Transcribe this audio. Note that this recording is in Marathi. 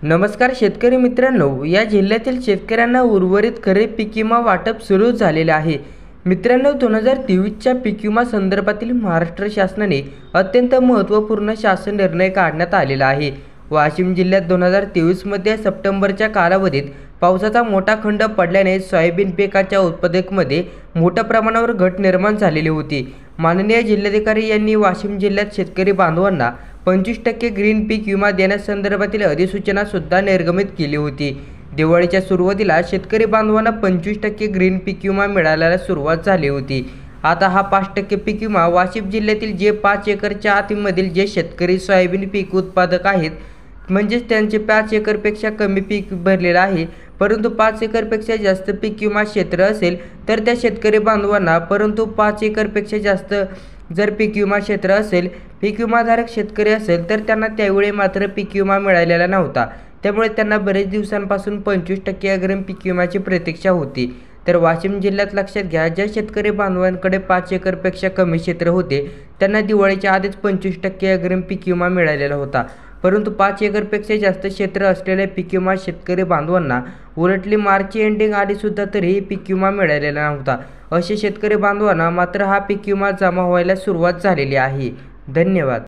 नमस्कार शेतकरी मित्रांनो, या जिल्ह्यातील शेतकऱ्यांना उर्वरित खरीप पीक विमा वाटप सुरू झालेले आहे। मित्रांनो, 2023च्या पीक विमा संदर्भातील महाराष्ट्र शासनाने अत्यंत महत्त्वपूर्ण शासन निर्णय काढण्यात आलेला आहे। वाशिम जिल्ह्यात 2023 मध्ये सप्टेंबरच्या कालावधीत पावसाचा मोठा खंड पडल्याने सोयाबीन पिकाच्या उत्पादकतेमध्ये मोठ्या प्रमाणावर घट निर्माण झालेली होती। माननीय जिल्हाधिकारी यांनी वाशिम जिल्ह्यात शेतकरी बांधवांना 25% ग्रीन पीक विमा देण्यासंदर्भातील अधिसूचना सुद्धा निर्गमित केली होती। दिवाळीच्या सुरुवातीला शेतकरी बांधवांना 25% ग्रीन पीक विमा मिळायला सुरुवात झाली होती। आता हा 5% पीक विमा वाशिम जिल्ह्यातील जे 5 एकरच्या आतमधील जे शेतकरी सोयाबीन पीक उत्पादक आहेत, म्हणजेच त्यांचे 5 एकरपेक्षा कमी पीक भरलेलं आहे, परंतु 5 एकरपेक्षा जास्त पीक विमा क्षेत्र असेल तर त्या शेतकरी बांधवांना, परंतु 5 एकरपेक्षा जास्त जर पीक विमा क्षेत्र असेल, पीक विमाधारक शेतकरी असेल तर त्यांना त्यावेळी मात्र पीक विमा मिळालेला नव्हता। त्यामुळे त्यांना बरेच दिवसांपासून 25% अग्रिम पीक विम्याची प्रतीक्षा होती। तर वाशिम जिल्ह्यात लक्षात घ्या, ज्या शेतकरी बांधवांकडे 5 एकरपेक्षा कमी क्षेत्र होते त्यांना दिवाळीच्या आधीच 25% अग्रिम पीक विमा मिळालेला होता, परंतु 5 एकरपेक्षा जास्त क्षेत्र असलेल्या पीक विमा शेतकरी बांधवांना उलटली मार्च एंडिंग आली सुद्धा तरीही पीक विमा मिळालेला नव्हता। असे शेतकरी बांधवांना मात्र हा पीक विमा जमा व्हायला सुरुवात झालेली आहे। धन्यवाद।